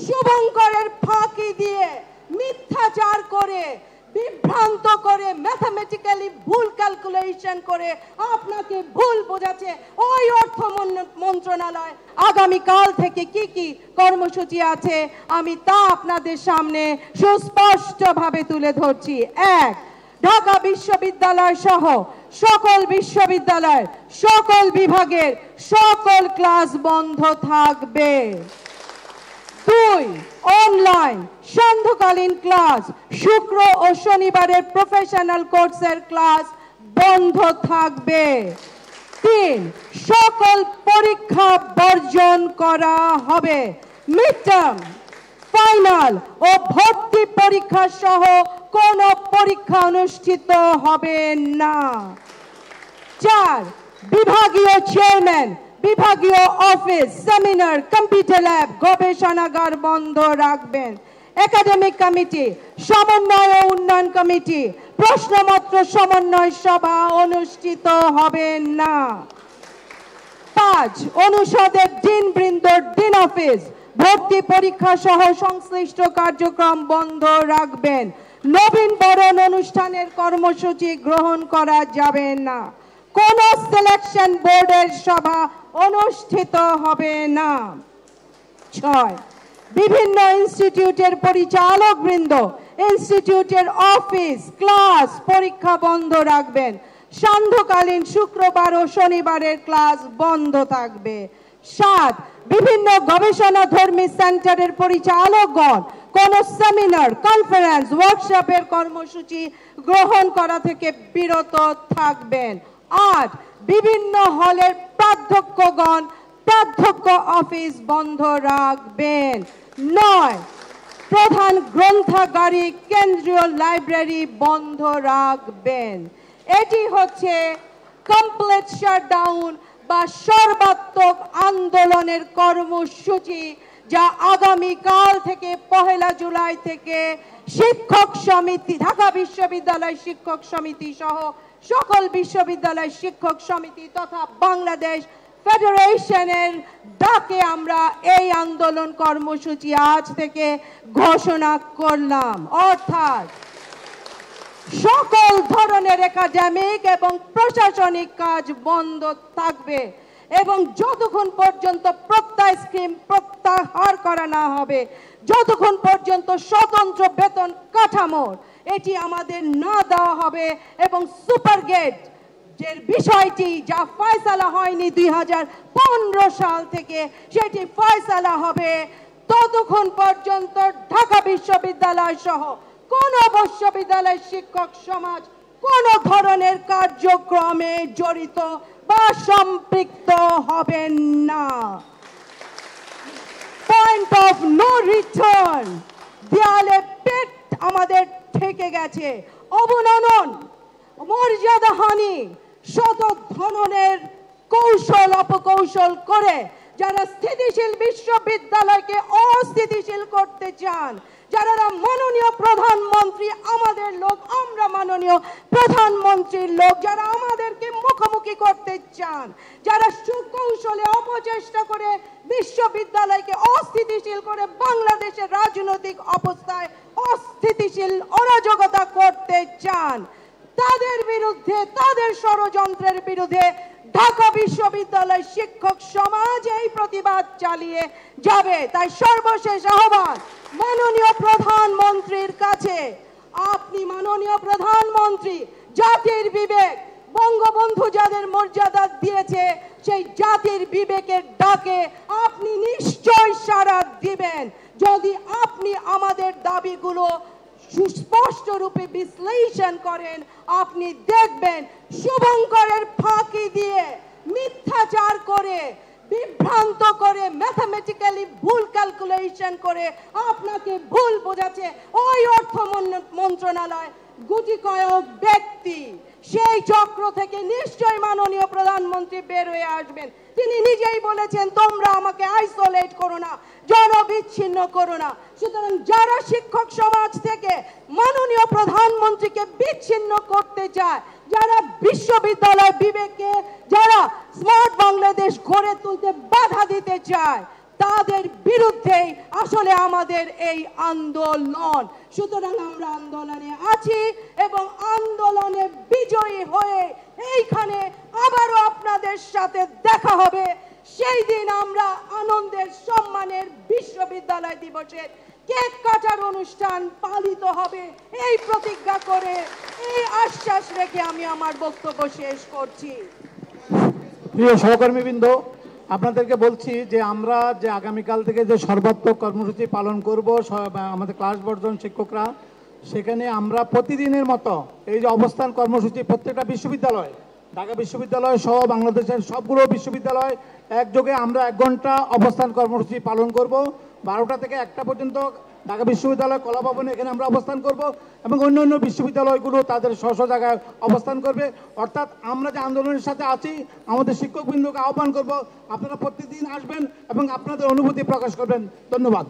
শুভঙ্করের ফাঁকি দিয়ে মিথ্যাচার করে বিভ্রান্ত করে ম্যাথমেটিক্যালি ভুল ক্যালকুলেশন করে আপনাকে ভুল বোঝাচ্ছে ওই অর্থ মন্ত্রণালয় আগামী কাল থেকে কি কি কর্মসূচি আছে আমি তা আপনাদের সামনে সুস্পষ্টভাবে তুলে ধরছি। এক, ঢাকা বিশ্ববিদ্যালয় সহ সকল বিশ্ববিদ্যালয়ের সকল বিভাগের সকল ক্লাস বন্ধ থাকবে। 2, অনলাইন সান্ধ্যকালীন ক্লাস শুক্র ও শনিবারের প্রফেশনাল কোর্সের ক্লাস বন্ধ থাকবে। 3, সকল পরীক্ষা বর্জন করা হবে। মিড টার্ম, ফাইনাল ও ভর্তি পরীক্ষা সহ কোনো পরীক্ষা অনুষ্ঠিত হবে না। 4, বিভাগীয় চেয়ারম্যান, বিভাগীয় অফিস, সেমিনার, কম্পিউটার ল্যাব, গবেষণাগার বন্ধ রাখবেন। একাডেমিক কমিটি, সমন্বয় ও উন্নয়ন কমিটি, প্রশ্নপত্র সমন্বয় সভা অনুষ্ঠিত হবে না। 5, অনুষদের ডিনবৃন্দ, ডিন অফিস, ভর্তি পরীক্ষা সহ সংশ্লিষ্ট কার্যক্রম বন্ধ রাখবেন। নবীন বরণ অনুষ্ঠানের কর্মসূচি গ্রহণ করা যাবে না। কোন সিলেকশন বোর্ডের সভা অনুষ্ঠিত হবে না। 6, বিভিন্ন ইনস্টিটিউটের পরিচালক বৃন্দ, ইনস্টিটিউটের অফিস, ক্লাস, পরীক্ষা বন্ধ রাখবেন। সান্ধ্যকালীন শুক্রবার ও শনিবারের ক্লাস বন্ধ থাকবে। 7, বিভিন্ন গবেষণাধর্মী সেন্টারের পরিচালকগণ কোন সেমিনার, কনফারেন্স, ওয়ার্কশপের কর্মসূচি গ্রহণ করা থেকে বিরত থাকবেন। 8, বিভিন্ন হলের প্রাধ্যক্ষগণ প্রাধ্যক্ষ অফিস বন্ধ রাখবেন। 9, প্রধান গ্রন্থাগারিক কেন্দ্রীয় লাইব্রেরি বন্ধ রাখবেন। এটি হচ্ছে কমপ্লিট শাটডাউন বা সর্বাত্মক আন্দোলনের কর্মসূচি যা আগামী কাল থেকে 1 জুলাই থেকে শিক্ষক সমিতি, ঢাকা বিশ্ববিদ্যালয় শিক্ষক সমিতি সহ সকল বিশ্ববিদ্যালয় শিক্ষক সমিতি তথা বাংলাদেশ ফেডারেশনের ডাকে আমরা এই আন্দোলন কর্মসূচি আজ থেকে ঘোষণা করলাম। অর্থাৎ সকল ধরনের একাডেমিক এবং প্রশাসনিক কাজ বন্ধ থাকবে এবং যতক্ষণ পর্যন্ত প্রত্যয় স্কিম প্রত্যাহার করা না হবে, যতক্ষণ পর্যন্ত স্বতন্ত্র বেতন কাঠামো এটি আমাদের না দেওয়া হবে এবং সুপার গেট যে বিষয়টি যা ফয়সালা হয়নি 2015 সাল থেকে সেটি ফয়সালা হবে, ততক্ষণ পর্যন্ত ঢাকা বিশ্ববিদ্যালয় সহ কোন বিশ্ববিদ্যালয়ের শিক্ষক সমাজ কোন ধরনের কার্যক্রমে জড়িত বা সম্পৃক্ত হবেন না। পয়েন্ট অফ নো রিটার্ন, দেয়ালে পেট আমাদের ঠেকে গেছে। অবনমন, মর্যাদাহানি, শত ধরনের কৌশল অপকৌশল করে যারা স্থিতিশীল বিশ্ববিদ্যালয়কে অস্থিতিশীল করতে চান, যারা মাননীয় প্রধানমন্ত্রী আমাদের লোক, আমরা মাননীয় প্রধানমন্ত্রীর লোক, যারা আমাদেরকে মুখোমুখি করতে চান, যারা সুকৌশলে অপচেষ্টা করে বিশ্ববিদ্যালয়কে অস্থিতিশীল করে বাংলাদেশের রাজনৈতিক অবস্থায় অস্থিতিশীল অরাজকতা করতে চান, তাদের বিরুদ্ধে, তাদের ষড়যন্ত্রের বিরুদ্ধে ঢাকা বিশ্ববিদ্যালয় শিক্ষক সমাজ এই প্রতিবাদ চালিয়ে যাবে। তাই সর্বশেষ আহ্বান মাননীয় প্রধানমন্ত্রীর কাছে, আপনি মাননীয় প্রধানমন্ত্রী, জাতির বিবেক, বঙ্গবন্ধু যাদের মর্যাদা দিয়েছে সেই জাতির বিবেকের ডাকে আপনি নিশ্চয় সাড়া দিবেন। যদি আপনি আমাদের দাবিগুলো সুস্পষ্ট রূপে বিশ্লেষণ করেন, আপনি দেখবেন শুভঙ্করের ফাঁকি দিয়ে মিথ্যাচার করে বিভ্রান্ত করে ম্যাথমেটিক্যালি ভুল ক্যালকুলেশন করে আপনাকে ভুল বোঝাচ্ছে ওই অর্থ মন্ত্রণালয় গুটি কয়েক ব্যক্তি। সেই চক্র থেকে নিশ্চয় মাননীয় প্রধানমন্ত্রী বের হয়ে আসবেন। তিনি নিজেই বলেছেন তোমরা আমাকে আইসোলেট করো না, জনবিচ্ছিন্ন করো না। সুতরাং যারা শিক্ষক সমাজ থেকে মাননীয় প্রধানমন্ত্রীকে বিচ্ছিন্ন করতে চায়, যারা বিশ্ববিদ্যালয় বিবেককে, যারা স্মার্ট বাংলাদেশ গড়ে তুলতে বাধা দিতে চায়, তাদের বিরুদ্ধেই আসলে আমাদের এই আন্দোলন। সুতরাং আমরা আন্দোলনে আছি এবং আন্দোলনে বিজয়ী হয়ে এইখানে আবারও আপনাদের সাথে দেখা হবে। সেই দিন আমরা আনন্দের সম্মানের বিশ্ববিদ্যালয় দিবসের কেক কাটার অনুষ্ঠান পালিত হবে এই প্রতিজ্ঞা করে, এই আশ্বাস রেখে আমি আমার বক্তব্য শেষ করছি। প্রিয় সহকর্মীবৃন্দ, আপনাদেরকে বলছি যে আমরা যে আগামীকাল থেকে যে সর্বাত্মক কর্মসূচি পালন করব আমাদের ক্লাস বর্জন শিক্ষকরা, সেখানে আমরা প্রতিদিনের মতো এই যে অবস্থান কর্মসূচি প্রত্যেকটা বিশ্ববিদ্যালয়, ঢাকা বিশ্ববিদ্যালয় সহ বাংলাদেশের সবগুলো বিশ্ববিদ্যালয় একযোগে আমরা 1 ঘন্টা অবস্থান কর্মসূচি পালন করব। 12টা থেকে 1টা পর্যন্ত ঢাকা বিশ্ববিদ্যালয় কলা ভবনে এখানে আমরা অবস্থান করব এবং অন্য বিশ্ববিদ্যালয়গুলো তাদের স্ব স্ব জায়গায় অবস্থান করবে। অর্থাৎ আমরা যে আন্দোলনের সাথে আছি, আমাদের শিক্ষকবৃন্দকে আহ্বান করব, আপনারা প্রতিদিন আসবেন এবং আপনাদের অনুভূতি প্রকাশ করবেন। ধন্যবাদ।